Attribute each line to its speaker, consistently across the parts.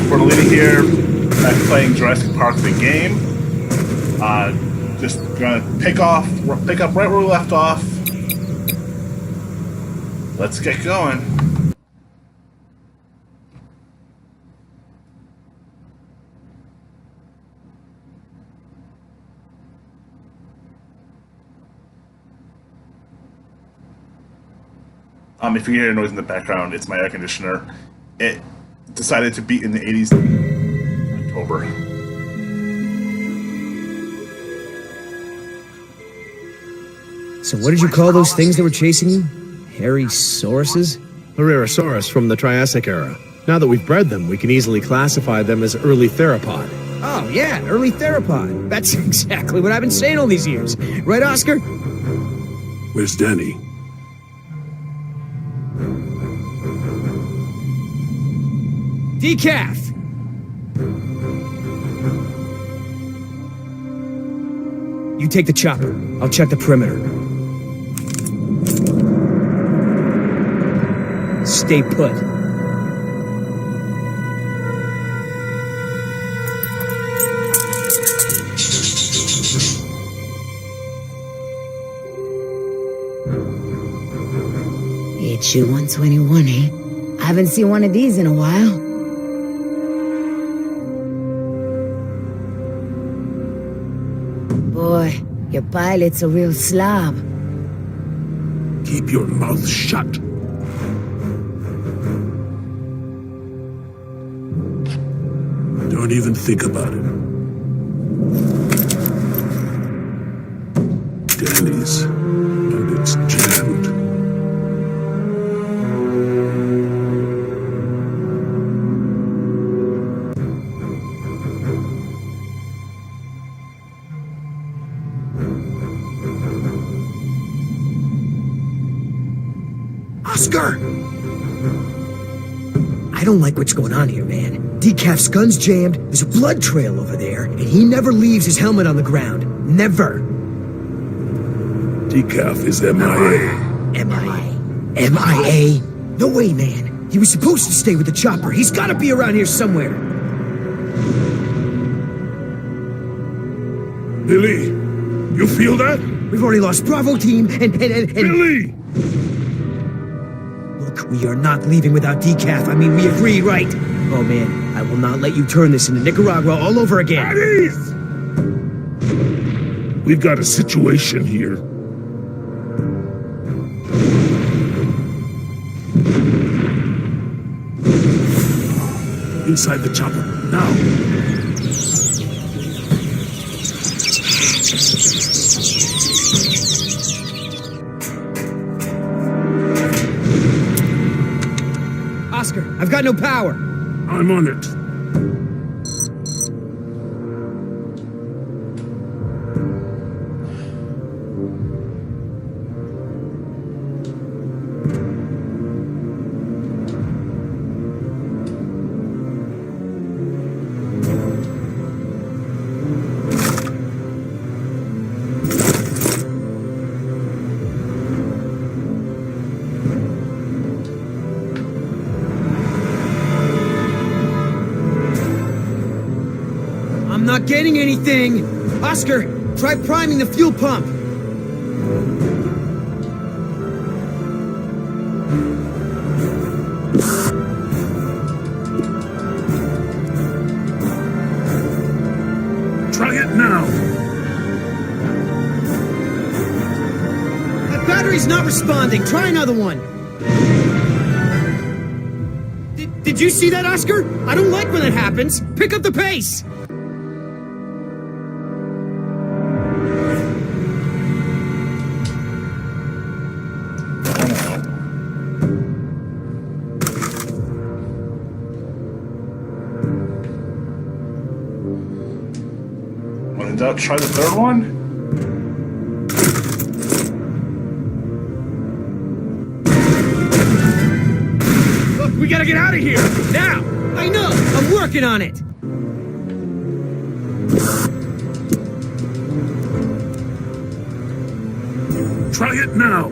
Speaker 1: for the lady here that's playing Jurassic Park the game. Just gonna pick up right where we left off. Let's get going. If you hear noise in the background, it's my air conditioner. It decided to be in the 80s in October.
Speaker 2: So what did you call those things that were chasing you? Hairy sauruses?
Speaker 3: Herrerasaurus from the Triassic era. Now that we've bred them, we can easily classify them as early theropod.
Speaker 2: Oh, yeah, early theropod. That's exactly what I've been saying all these years. Right, Oscar?
Speaker 4: Where's Danny?
Speaker 2: Decaf! You take the chopper. I'll check the perimeter. Stay put.
Speaker 5: It's you 121, eh? I haven't seen one of these in a while. Boy, your pilot's a real slob.
Speaker 4: Keep your mouth shut. Don't even think about it. Danny's, and it's jammed.
Speaker 2: Oscar! I don't like what's going on here, man. Decaf's gun's jammed, there's a blood trail over there, and he never leaves his helmet on the ground. Never.
Speaker 4: Decaf is MIA.
Speaker 2: MIA? MIA? No way, man. He was supposed to stay with the chopper. He's gotta be around here somewhere.
Speaker 4: Billy, you feel that?
Speaker 2: We've already lost Bravo team, and...
Speaker 4: Billy!
Speaker 2: Look, we are not leaving without Decaf. I mean, we agree, right? Oh, man, I will not let you turn this into Nicaragua all over again.
Speaker 4: At ease! We've got a situation here. Inside the chopper, now!
Speaker 2: Oscar, I've got no power.
Speaker 4: I'm on it.
Speaker 2: I'm not getting anything. Oscar, try priming the fuel pump.
Speaker 4: Try it now.
Speaker 2: That battery's not responding. Try another one. Did you see that, Oscar? I don't like when that happens. Pick up the pace.
Speaker 1: When in doubt, try the third one.
Speaker 2: Look, we gotta get out of here now. I know. I'm working on it.
Speaker 4: Try it now.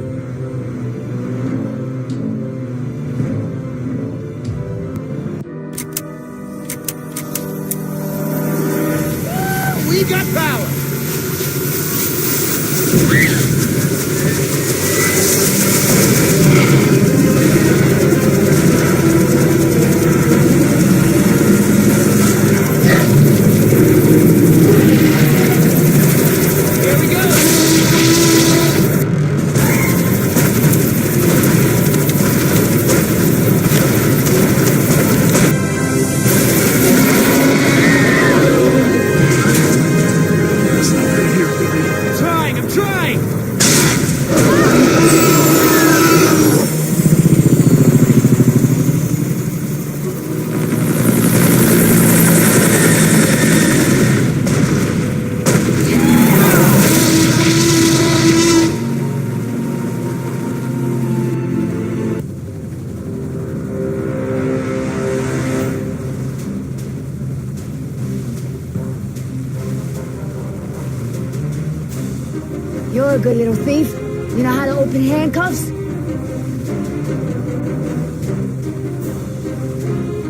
Speaker 5: good little thief. You know how to open handcuffs?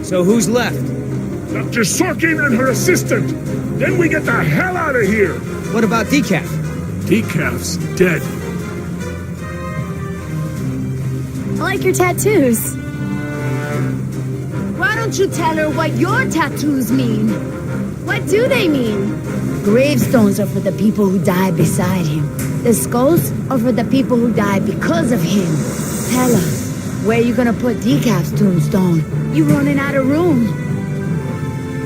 Speaker 2: So who's left?
Speaker 4: Dr. Sorkin and her assistant. Then we get the hell out of here.
Speaker 2: What about Decaf?
Speaker 4: Decaf's dead.
Speaker 6: I like your tattoos.
Speaker 5: Why don't you tell her what your tattoos mean?
Speaker 6: What do they mean?
Speaker 5: Gravestones are for the people who died beside him. The skulls are for the people who died because of him. Tell her, where you gonna put Decaf's tombstone? You running out of room.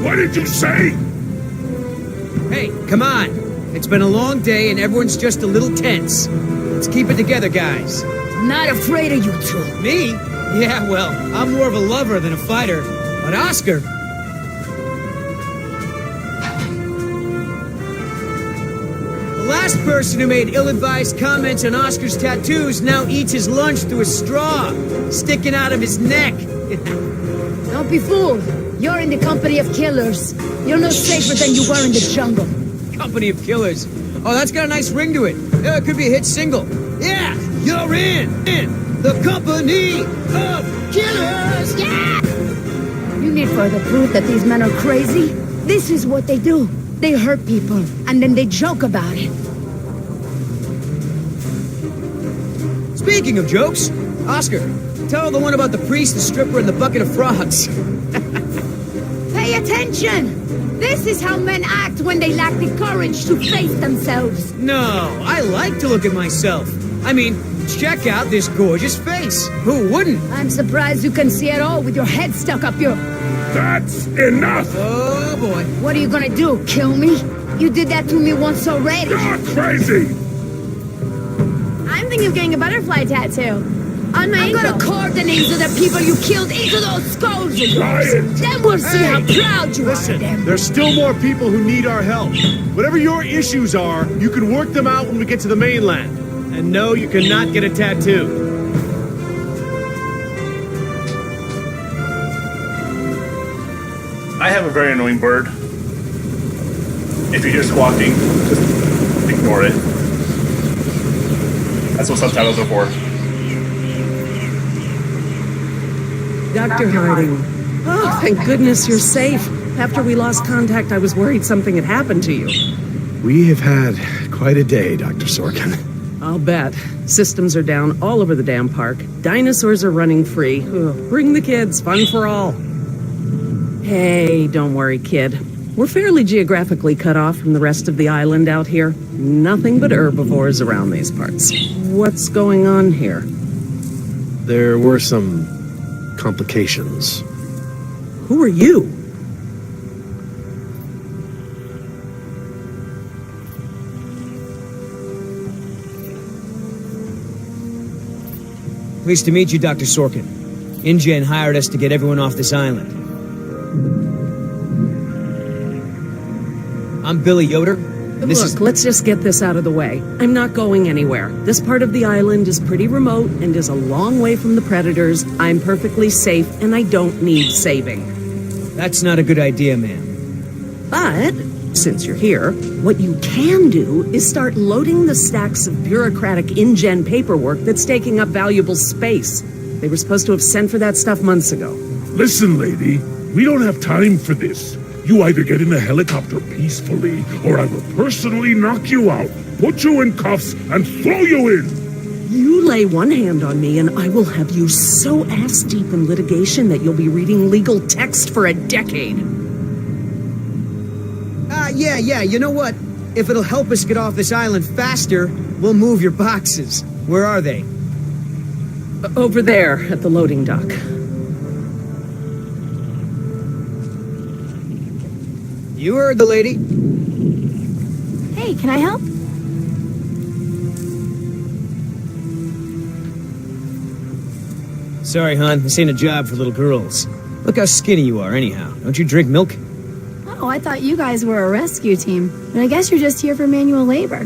Speaker 4: What did you say?
Speaker 2: Hey, come on. It's been a long day and everyone's just a little tense. Let's keep it together, guys.
Speaker 5: I'm not afraid of you two.
Speaker 2: Me? Yeah, well, I'm more of a lover than a fighter. But Oscar... The last person who made ill-advised comments on Oscar's tattoos now eats his lunch through a straw, sticking out of his neck.
Speaker 5: Don't be fooled. You're in the company of killers. You're no safer than you were in the jungle.
Speaker 2: Company of killers. Oh, that's got a nice ring to it. It could be a hit single. Yeah, you're in the company of killers. Yeah!
Speaker 5: You need further proof that these men are crazy? This is what they do. They hurt people, and then they joke about it.
Speaker 2: Speaking of jokes, Oscar, tell the one about the priest, the stripper, and the bucket of frogs.
Speaker 5: Pay attention! This is how men act when they lack the courage to face themselves.
Speaker 2: No, I like to look at myself. I mean, check out this gorgeous face. Who wouldn't?
Speaker 5: I'm surprised you can see at all with your head stuck up your...
Speaker 4: That's enough!
Speaker 2: Oh, boy.
Speaker 5: What are you gonna do, kill me? You did that to me once already.
Speaker 4: You're crazy!
Speaker 6: I'm thinking of getting a butterfly tattoo. On my
Speaker 5: I'm
Speaker 6: ankle.
Speaker 5: gonna carve the names of the people you killed into those skulls of yours.
Speaker 4: Riot!
Speaker 5: Then we'll see how proud you are of them.
Speaker 3: There's still more people who need our help. Whatever your issues are, you can work them out when we get to the mainland. And no, you cannot get a tattoo.
Speaker 1: I have a very annoying bird. If you hear squawking, just ignore it. That's what subtitles are for.
Speaker 7: Dr. Harding. Oh, thank goodness you're safe. After we lost contact, I was worried something had happened to you.
Speaker 3: We have had quite a day, Dr. Sorkin.
Speaker 7: I'll bet. Systems are down all over the damn park. Dinosaurs are running free. Ugh, bring the kids, fun for all. Hey, don't worry, kid. We're fairly geographically cut off from the rest of the island out here. Nothing but herbivores around these parts. What's going on here?
Speaker 3: There were some complications.
Speaker 7: Who are you?
Speaker 2: Pleased to meet you, Dr. Sorkin. InGen hired us to get everyone off this island. I'm Billy Yoder.
Speaker 7: Look, let's just get this out of the way. I'm not going anywhere. This part of the island is pretty remote and is a long way from the predators. I'm perfectly safe, and I don't need saving.
Speaker 2: That's not a good idea, ma'am.
Speaker 7: But, since you're here, what you can do is start loading the stacks of bureaucratic InGen paperwork that's taking up valuable space. They were supposed to have sent for that stuff months ago.
Speaker 4: Listen, lady, we don't have time for this. You either get in the helicopter peacefully, or I will personally knock you out, put you in cuffs, and throw you in!
Speaker 7: You lay one hand on me and I will have you so ass-deep in litigation that you'll be reading legal text for a decade.
Speaker 2: Yeah, you know what? If it'll help us get off this island faster, we'll move your boxes. Where are they?
Speaker 7: Over there, at the loading dock.
Speaker 2: You heard the lady.
Speaker 6: Hey, can I help?
Speaker 2: Sorry, hon. This ain't a job for little girls. Look how skinny you are, anyhow. Don't you drink milk?
Speaker 6: Oh, I thought you guys were a rescue team. But I guess you're just here for manual labor.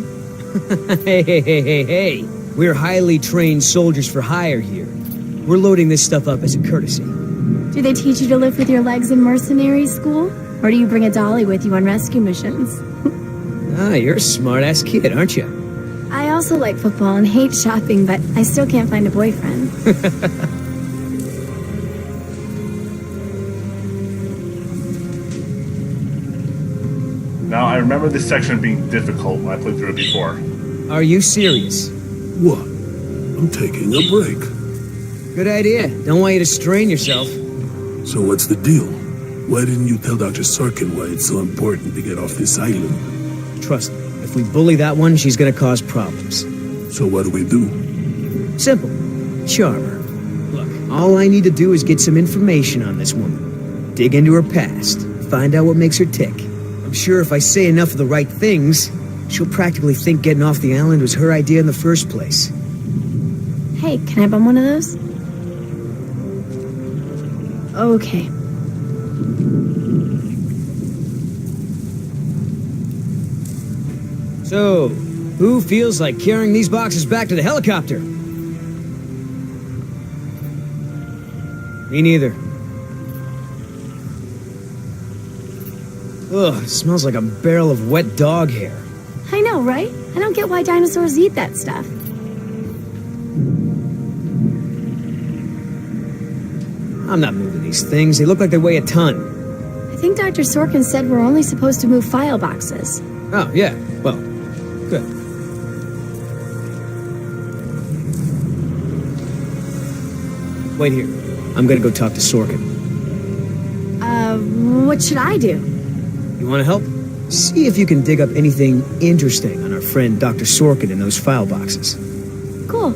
Speaker 2: Hey. We're highly trained soldiers for hire here. We're loading this stuff up as a courtesy.
Speaker 6: Do they teach you to lift with your legs in mercenary school? Or do you bring a dolly with you on rescue missions?
Speaker 2: You're a smart-ass kid, aren't you?
Speaker 6: I also like football and hate shopping, but I still can't find a boyfriend.
Speaker 1: Now, I remember this section being difficult when I played through it before.
Speaker 2: Are you serious?
Speaker 4: What? I'm taking a break.
Speaker 2: Good idea. Don't want you to strain yourself.
Speaker 4: So what's the deal? Why didn't you tell Dr. Sorkin why it's so important to get off this island?
Speaker 2: Trust me, if we bully that one, she's gonna cause problems.
Speaker 4: So what do we do?
Speaker 2: Simple. Charm her. Look, all I need to do is get some information on this woman. Dig into her past. Find out what makes her tick. I'm sure if I say enough of the right things, she'll practically think getting off the island was her idea in the first place.
Speaker 6: Hey, can I bum one of those? Okay.
Speaker 2: So, who feels like carrying these boxes back to the helicopter? Me neither. Ugh, it smells like a barrel of wet dog hair.
Speaker 6: I know, right? I don't get why dinosaurs eat that stuff.
Speaker 2: I'm not moving these things. They look like they weigh a ton.
Speaker 6: I think Dr. Sorkin said we're only supposed to move file boxes.
Speaker 2: Oh, yeah. Well, good. Wait here. I'm gonna go talk to Sorkin.
Speaker 6: What should I do?
Speaker 2: You wanna help? See if you can dig up anything interesting on our friend Dr. Sorkin in those file boxes.
Speaker 6: Cool.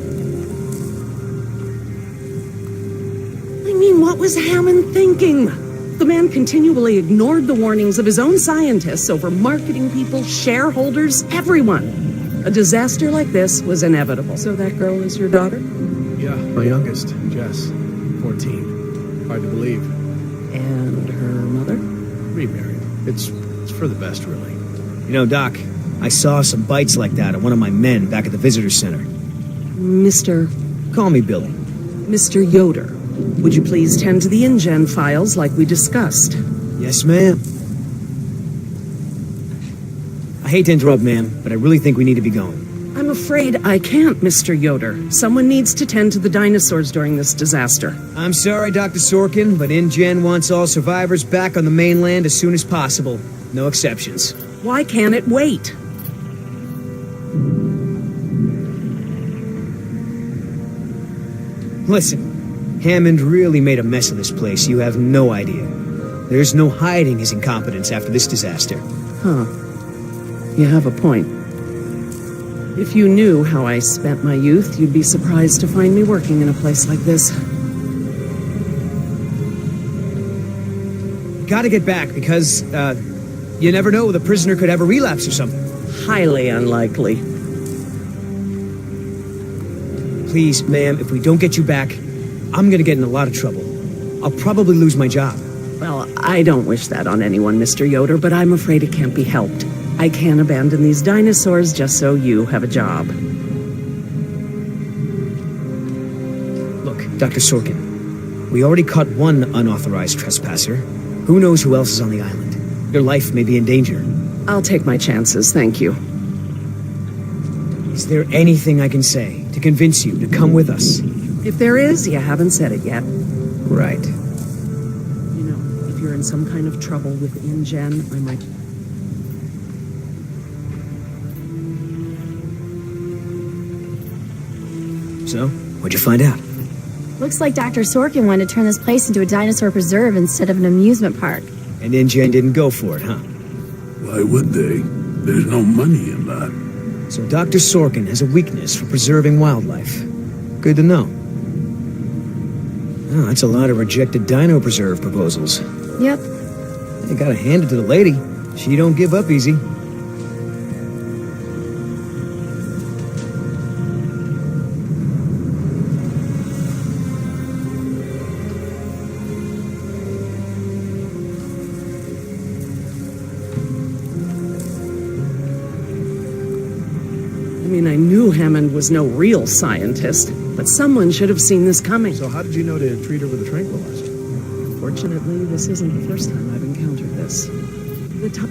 Speaker 7: I mean, what was Hammond thinking? The man continually ignored the warnings of his own scientists over marketing people, shareholders, everyone. A disaster like this was inevitable. So that girl is your daughter?
Speaker 3: Yeah, my youngest, Jess, 14. Hard to believe.
Speaker 7: And her mother?
Speaker 3: Remarried. It's for the best, really.
Speaker 2: You know, Doc, I saw some bites like that at one of my men back at the visitor center.
Speaker 7: Mr.
Speaker 2: Call me Billy.
Speaker 7: Mr. Yoder, would you please tend to the InGen files like we discussed?
Speaker 2: Yes, ma'am. I hate to interrupt, ma'am, but I really think we need to be going.
Speaker 7: I'm afraid I can't, Mr. Yoder. Someone needs to tend to the dinosaurs during this disaster.
Speaker 2: I'm sorry, Dr. Sorkin, but InGen wants all survivors back on the mainland as soon as possible. No exceptions.
Speaker 7: Why can't it wait?
Speaker 2: Listen, Hammond really made a mess of this place. You have no idea. There's no hiding his incompetence after this disaster.
Speaker 7: Huh. You have a point. If you knew how I spent my youth, you'd be surprised to find me working in a place like this.
Speaker 2: Gotta get back because, you never know, the prisoner could have a relapse or something.
Speaker 7: Highly unlikely.
Speaker 2: Please, ma'am, if we don't get you back, I'm gonna get in a lot of trouble. I'll probably lose my job.
Speaker 7: Well, I don't wish that on anyone, Mr. Yoder, but I'm afraid it can't be helped. I can't abandon these dinosaurs just so you have a job.
Speaker 2: Look, Dr. Sorkin, we already caught one unauthorized trespasser. Who knows who else is on the island? Your life may be in danger.
Speaker 7: I'll take my chances, thank you.
Speaker 2: Is there anything I can say to convince you to come with us?
Speaker 7: If there is, you haven't said it yet.
Speaker 2: Right.
Speaker 7: You know, if you're in some kind of trouble with InGen, I might...
Speaker 2: So, what'd you find out?
Speaker 6: Looks like Dr. Sorkin wanted to turn this place into a dinosaur preserve instead of an amusement park.
Speaker 2: And InGen didn't go for it, huh?
Speaker 4: Why would they? There's no money in that.
Speaker 2: So Dr. Sorkin has a weakness for preserving wildlife. Good to know. Oh, that's a lot of rejected dino preserve proposals.
Speaker 6: Yep.
Speaker 2: You gotta hand it to the lady. She don't give up easy.
Speaker 7: I mean, I knew Hammond was no real scientist, but someone should have seen this coming.
Speaker 3: So how did you know to treat her with a tranquilizer?
Speaker 7: Fortunately, this isn't the first time I've encountered this.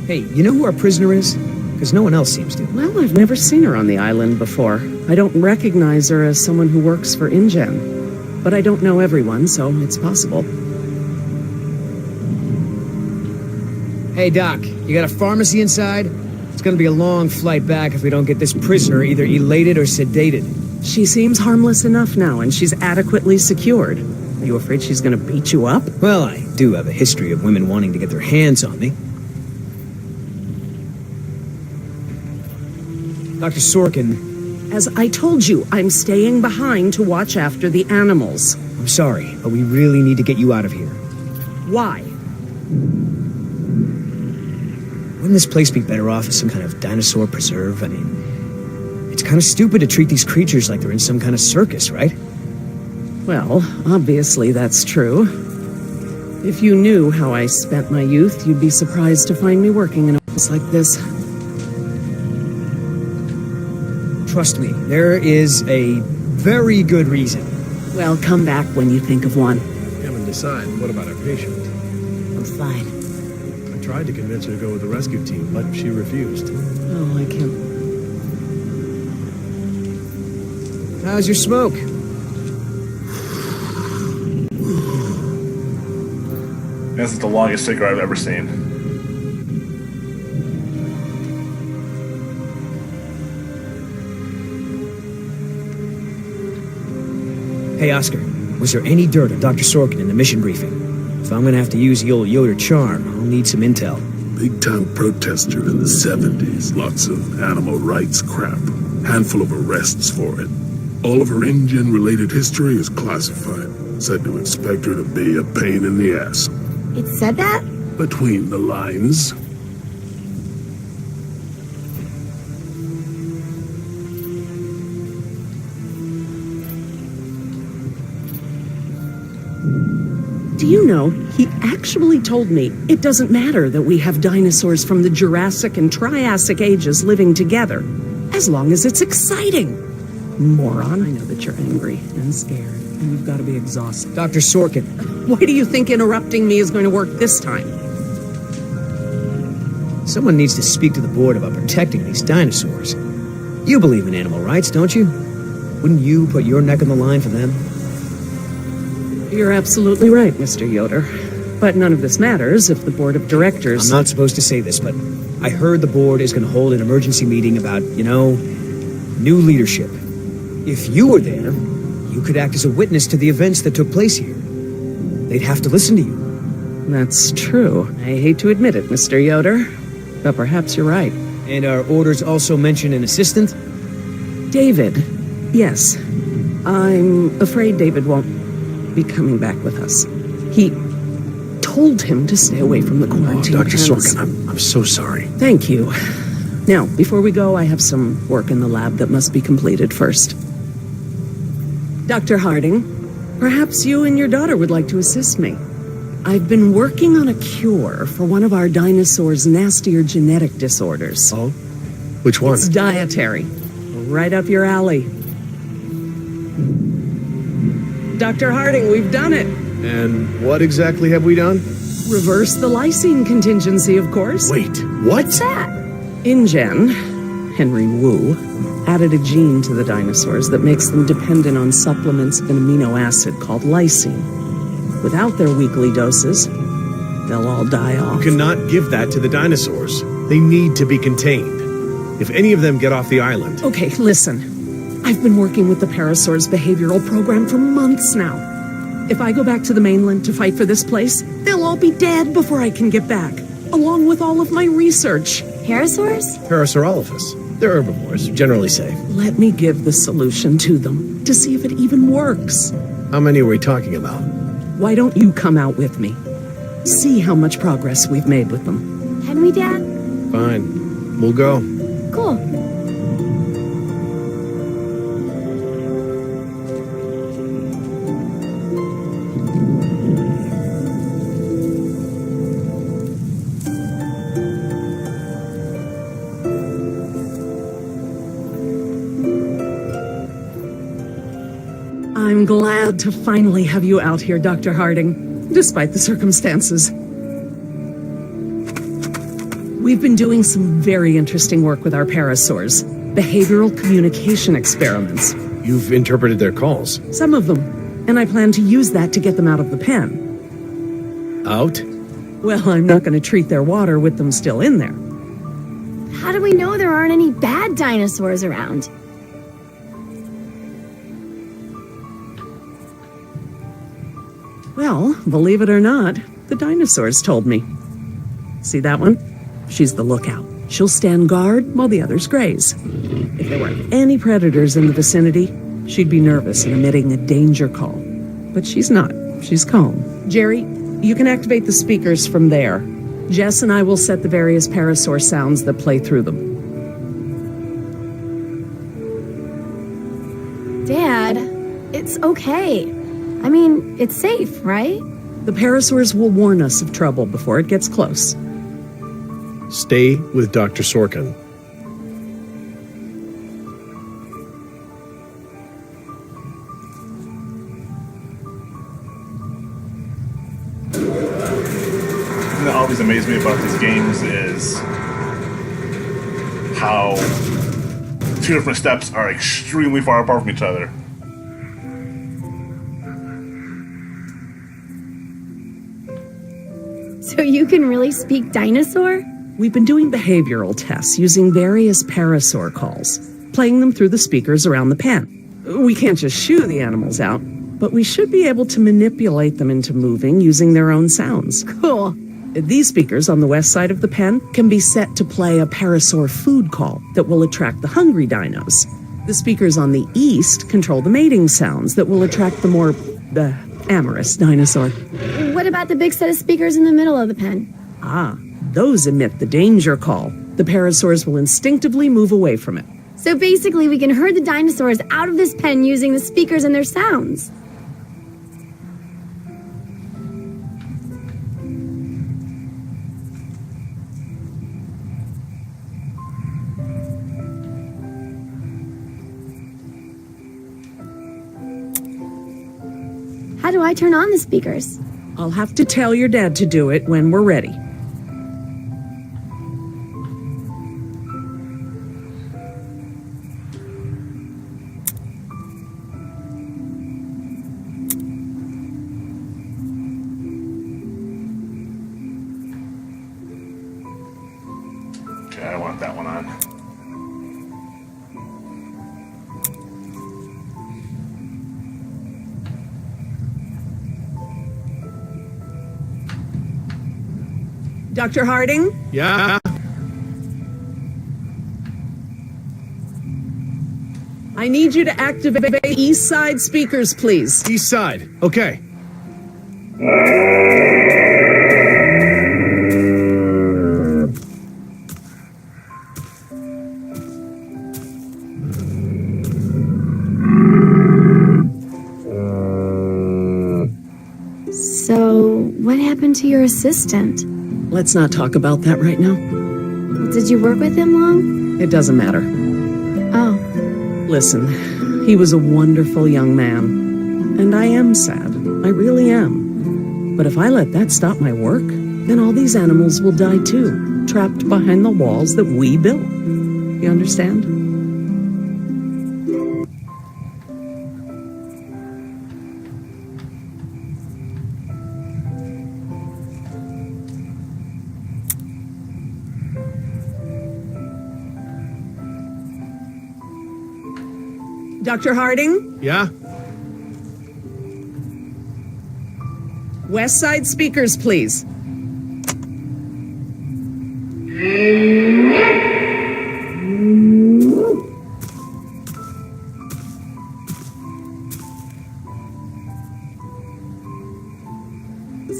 Speaker 2: Hey, you know who our prisoner is? Because no one else seems to.
Speaker 7: Well, I've never seen her on the island before. I don't recognize her as someone who works for InGen. But I don't know everyone, so it's possible.
Speaker 2: Hey, Doc, you got a pharmacy inside? It's gonna be a long flight back if we don't get this prisoner either elated or sedated.
Speaker 7: She seems harmless enough now, and she's adequately secured. Are you afraid she's gonna beat you up?
Speaker 2: Well, I do have a history of women wanting to get their hands on me. Dr. Sorkin.
Speaker 7: As I told you, I'm staying behind to watch after the animals.
Speaker 2: I'm sorry, but we really need to get you out of here.
Speaker 7: Why?
Speaker 2: Wouldn't this place be better off as some kind of dinosaur preserve? I mean, it's kind of stupid to treat these creatures like they're in some kind of circus, right?
Speaker 7: Well, obviously that's true. If you knew how I spent my youth, you'd be surprised to find me working in a place like this.
Speaker 2: Trust me, there is a very good reason.
Speaker 7: Well, come back when you think of one.
Speaker 3: Haven't decided. What about our patient?
Speaker 5: I'm fine.
Speaker 3: I tried to convince her to go with the rescue team, but she refused.
Speaker 7: Oh, I can't.
Speaker 2: How's your smoke?
Speaker 1: This is the longest cigarette I've ever seen.
Speaker 2: Hey, Oscar, was there any dirt on Dr. Sorkin in the mission briefing? If I'm gonna have to use the old Yoder charm, I'll need some intel.
Speaker 4: Big-time protester in the 70s. Lots of animal rights crap. Handful of arrests for it. All of her InGen-related history is classified. Said to expect her to be a pain in the ass.
Speaker 5: It said that?
Speaker 4: Between the lines.
Speaker 7: Do you know, he actually told me it doesn't matter that we have dinosaurs from the Jurassic and Triassic ages living together, as long as it's exciting. Moron, I know that you're angry and scared, and you've got to be exhausted.
Speaker 2: Dr. Sorkin,
Speaker 7: Why do you think interrupting me is going to work this time?
Speaker 2: someone needs to speak to the board about protecting these dinosaurs. You believe in animal rights, don't you? Wouldn't you put your neck on the line for them?
Speaker 7: You're absolutely right, Mr. Yoder. But none of this matters if the board of directors...
Speaker 2: I'm not supposed to say this, but I heard the board is going to hold an emergency meeting about, new leadership. If you were there, you could act as a witness to the events that took place here. They'd have to listen to you.
Speaker 7: That's true. I hate to admit it, Mr. Yoder, but perhaps you're right.
Speaker 2: And our orders also mention an assistant?
Speaker 7: David. Yes. I'm afraid David won't be coming back with us. He told him to stay away from the quarantine.
Speaker 3: Dr. Sorkin, I'm so sorry.
Speaker 7: Thank you. Now, before we go, I have some work in the lab that must be completed first. Dr. Harding, perhaps you and your daughter would like to assist me. I've been working on a cure for one of our dinosaurs' nastier genetic disorders.
Speaker 3: Oh? Which one?
Speaker 7: It's dietary. Right up your alley. Dr. Harding, we've done it.
Speaker 3: And what exactly have we done?
Speaker 7: Reverse the lysine contingency, of course.
Speaker 3: Wait, what?
Speaker 5: What's that?
Speaker 7: InGen, Henry Wu, added a gene to the dinosaurs that makes them dependent on supplements of an amino acid called lysine. Without their weekly doses, they'll all die off.
Speaker 3: You cannot give that to the dinosaurs. They need to be contained. If any of them get off the island...
Speaker 7: Okay, listen. I've been working with the Parasaur's behavioral program for months now. If I go back to the mainland to fight for this place, they'll all be dead before I can get back, along with all of my research.
Speaker 5: Parasaurs?
Speaker 3: Parasaurolophus. They're herbivores, generally safe.
Speaker 7: Let me give the solution to them to see if it even works.
Speaker 3: How many are we talking about?
Speaker 7: Why don't you come out with me? See how much progress we've made with them.
Speaker 5: Can we, Dad?
Speaker 3: Fine. We'll go.
Speaker 5: Cool.
Speaker 7: I'm glad to finally have you out here, Dr. Harding, despite the circumstances. We We've been doing some very interesting work with our parasaurs. Behavioral communication experiments.
Speaker 3: You've interpreted their calls.
Speaker 7: Some of them. And I plan to use that to get them out of the pen.
Speaker 3: Out?
Speaker 7: Well, I'm not going to treat their water with them still in there.
Speaker 6: How do we know there aren't any bad dinosaurs around?
Speaker 7: Well, believe it or not, the dinosaurs told me. See that one? She's the lookout. She'll stand guard while the others graze. If there were any predators in the vicinity, she'd be nervous and emitting a danger call. But she's not. She's calm. Gerry, you can activate the speakers from there. Jess and I will set the various parasaur sounds that play through them.
Speaker 6: Dad, it's okay. I mean, it's safe, right?
Speaker 7: The parasaurs will warn us of trouble before it gets close.
Speaker 3: Stay with Dr. Sorkin.
Speaker 1: The thing that always amazes me about these games is how two different steps are extremely far apart from each other.
Speaker 6: So you can really speak dinosaur?
Speaker 7: We've been doing behavioral tests using various parasaur calls, playing them through the speakers around the pen. We can't just shoo the animals out, but we should be able to manipulate them into moving using their own sounds.
Speaker 6: Cool.
Speaker 7: These speakers on the west side of the pen can be set to play a parasaur food call that will attract the hungry dinos. The speakers on the east control the mating sounds that will attract the more, amorous dinosaur.
Speaker 6: What about the big set of speakers in the middle of the pen?
Speaker 7: Ah, those emit the danger call. The parasaurs will instinctively move away from it.
Speaker 6: So basically we can herd the dinosaurs out of this pen using the speakers and their sounds. How do I turn on the speakers?
Speaker 7: I'll have to tell your dad to do it when we're ready.
Speaker 1: Okay, I want that one on.
Speaker 7: Dr. Harding?
Speaker 3: Yeah?
Speaker 7: I need you to activate east side speakers, please.
Speaker 3: East side. Okay.
Speaker 6: So, what happened to your assistant?
Speaker 7: Let's not talk about that right now.
Speaker 6: Did you work with him long?
Speaker 7: It doesn't matter.
Speaker 6: Oh,
Speaker 7: Listen, he was a wonderful young man. And I am sad. I really am. But if I let that stop my work, then all these animals will die too, trapped behind the walls that we built. You understand? Dr. Harding?
Speaker 3: Yeah?
Speaker 7: West side speakers, please.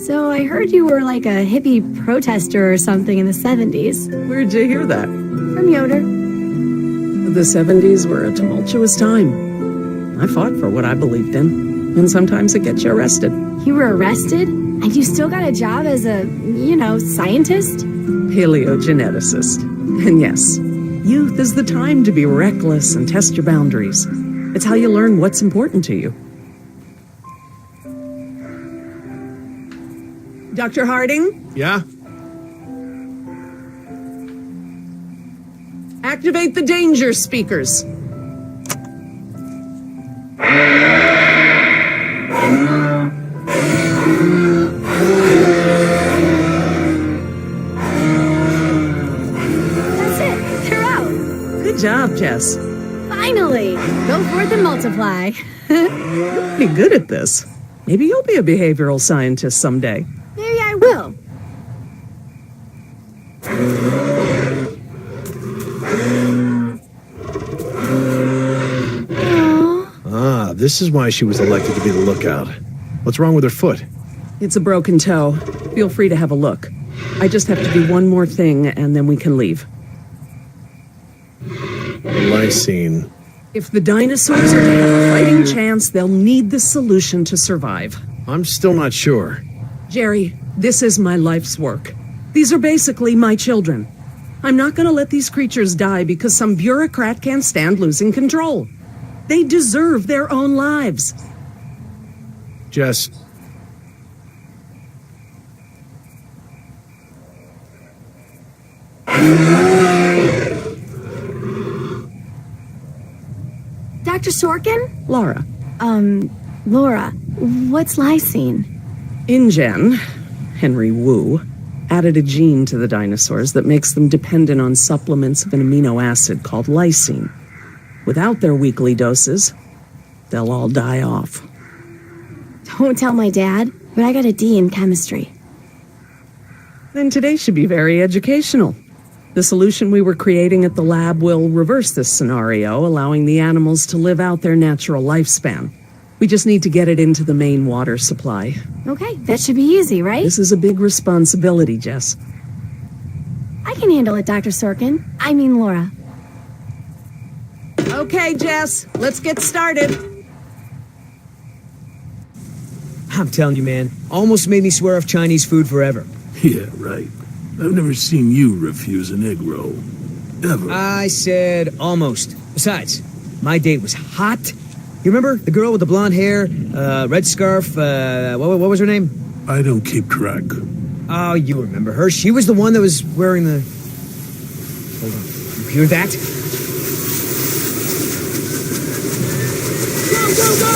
Speaker 6: so I heard you were like a hippie protester or something in the 70s.
Speaker 7: Where'd you hear that?
Speaker 6: From Yoder.
Speaker 7: The 70s were a tumultuous time. I fought for what I believed in, and sometimes it gets you arrested.
Speaker 6: You were arrested? And you still got a job as a, scientist?
Speaker 7: Paleogeneticist. And yes, youth is the time to be reckless and test your boundaries. It's how you learn what's important to you. Dr. Harding?
Speaker 3: Yeah?
Speaker 7: Activate the danger speakers.
Speaker 6: That's it. They're out.
Speaker 7: Good job, Jess.
Speaker 6: Finally. Go forth and multiply.
Speaker 7: You're pretty good at this. Maybe you'll be a behavioral scientist someday.
Speaker 6: Maybe I will.
Speaker 3: Ah, this is why she was elected to be the lookout. What's wrong with her foot?
Speaker 7: It's a broken toe. Feel free to have a look. I just have to do one more thing, and then we can leave.
Speaker 3: Lysine.
Speaker 7: If the dinosaurs are to have a fighting chance, they'll need this solution to survive.
Speaker 3: I'm still not sure.
Speaker 7: Gerry, this is my life's work. These are basically my children. I'm not going to let these creatures die because some bureaucrat can't stand losing control. They deserve their own lives.
Speaker 3: Jess.
Speaker 6: Dr. Sorkin?
Speaker 7: Laura.
Speaker 6: Laura, what's lysine?
Speaker 7: InGen, Henry Wu, added a gene to the dinosaurs that makes them dependent on supplements of an amino acid called lysine. Without their weekly doses, they'll all die off.
Speaker 6: Don't tell my dad, but I got a D in chemistry.
Speaker 7: Then today should be very educational. The solution we were creating at the lab will reverse this scenario, allowing the animals to live out their natural lifespan. We just need to get it into the main water supply.
Speaker 6: Okay, that should be easy, right?
Speaker 7: This is a big responsibility, Jess.
Speaker 6: I can handle it, Dr. Sorkin. I mean, Laura.
Speaker 7: Okay, Jess, let's get started.
Speaker 2: I'm telling you, man, almost made me swear off Chinese food forever.
Speaker 4: Yeah, right. I've never seen you refuse an egg roll. Ever.
Speaker 2: I said almost. Besides, my date was hot. You remember the girl with the blonde hair, red scarf, what was her name?
Speaker 4: I don't keep track.
Speaker 2: Oh, you remember her. She was the one that was wearing the... Hold on. You hear that? Go, go, go!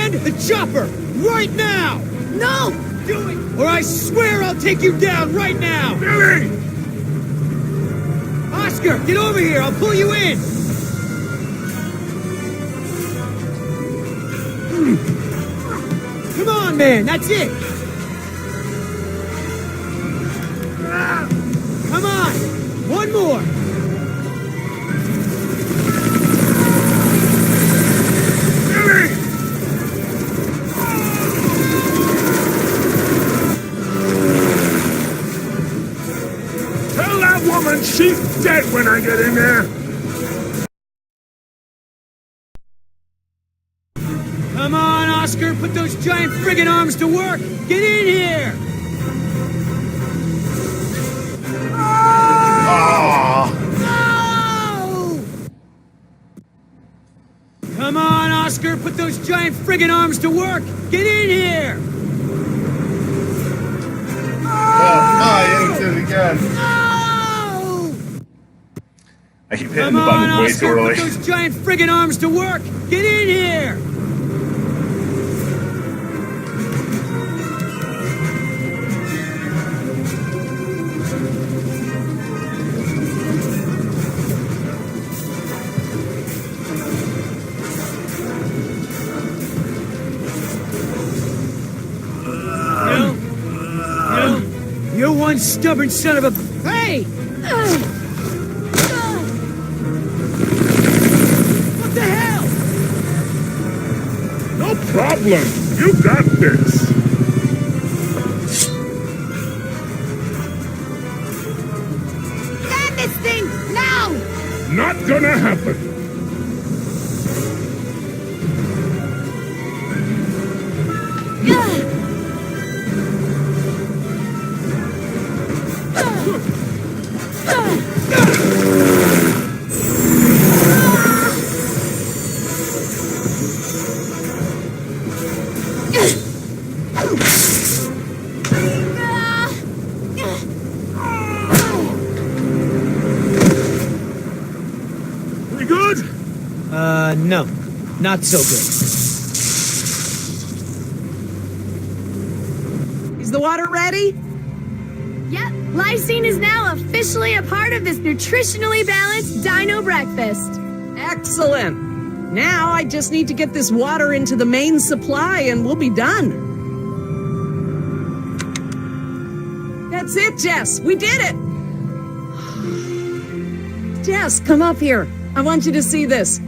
Speaker 3: The chopper! Right now!
Speaker 6: No!
Speaker 3: Do it! Or I swear I'll take you down right now!
Speaker 4: Billy!
Speaker 3: Oscar, get over here! I'll pull you in! Come on, man! That's it! Come on! One more!
Speaker 4: She's dead when I get in there!
Speaker 3: Come on, Oscar! Put those giant friggin' arms to work! Get in here! No! Come on, Oscar! Put those giant friggin' arms to work! Get in here!
Speaker 1: I did it again. I keep hitting the button way too early.
Speaker 3: Put those giant friggin' arms to work! Get in here! No. You're one stubborn son of a... Hey! What the hell?
Speaker 4: No problem. You got this.
Speaker 5: Grab this thing, now!
Speaker 4: Not gonna happen.
Speaker 5: Ugh.
Speaker 3: Pretty good?
Speaker 2: No. Not so good.
Speaker 7: Is the water ready?
Speaker 6: Yep, lysine is now officially a part of this nutritionally balanced dino breakfast.
Speaker 7: Excellent. Now I just need to get this water into the main supply and we'll be done. That's it, Jess. We did it. Jess, come up here. I want you to see this.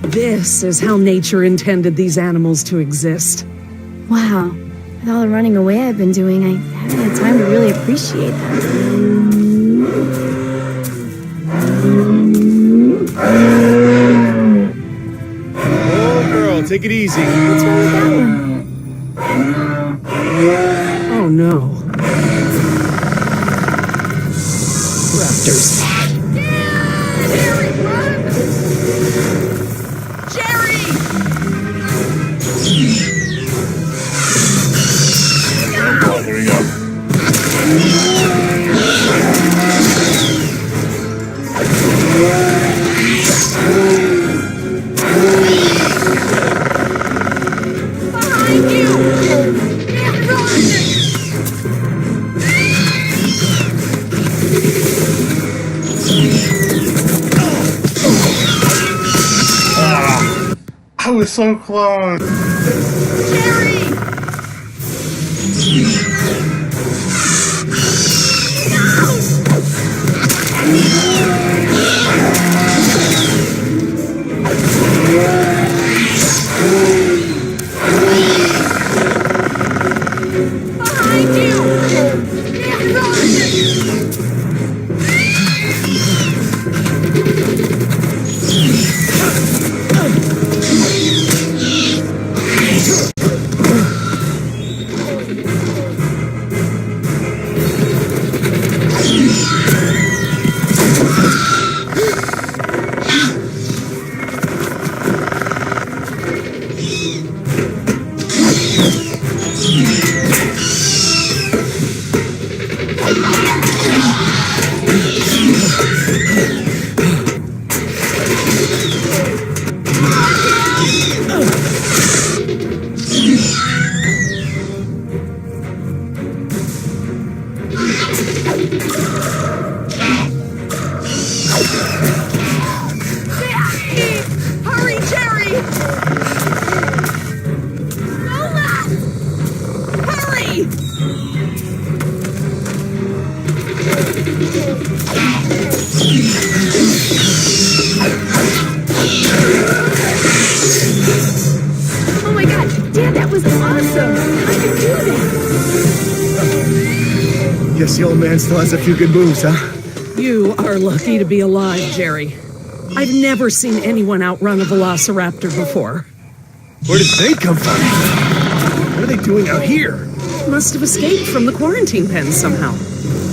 Speaker 7: This is how nature intended these animals to exist.
Speaker 6: Wow, with all the running away I've been doing, I haven't had time to really appreciate them.
Speaker 3: Oh, girl, take it easy.
Speaker 6: What's wrong with that one?
Speaker 7: Oh no.
Speaker 2: Raptors.
Speaker 7: Gerry!
Speaker 1: Oh, here we go.
Speaker 6: Behind you!
Speaker 1: I was so close.
Speaker 6: Gerry! Behind you! Hurry, Gerry! Lola! Hurry! Oh my god, Dad, that was awesome! How'd you do that?
Speaker 3: Guess the old man still has a few good moves, huh?
Speaker 7: You are lucky to be alive, Gerry. I've never seen anyone outrun a velociraptor before.
Speaker 3: Where did they come from? What are they doing out here?
Speaker 7: Must have escaped from the quarantine pen somehow.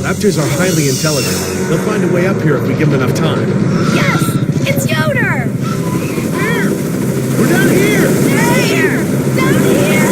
Speaker 3: Raptors are highly intelligent. They'll find a way up here if we give them enough time.
Speaker 6: Yes! It's Yoder!
Speaker 3: Here! We're down here!
Speaker 6: Here! Down here!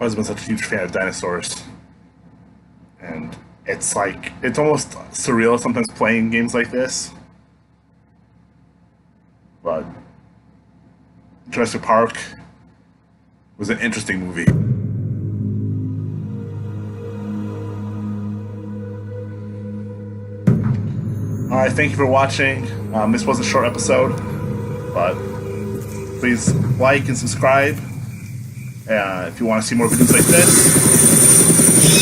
Speaker 1: I've always been such a huge fan of dinosaurs. And it's like, it's almost surreal sometimes playing games like this. But Jurassic Park was an interesting movie. Alright, thank you for watching. This was a short episode, but please like and subscribe if you want to see more videos like this.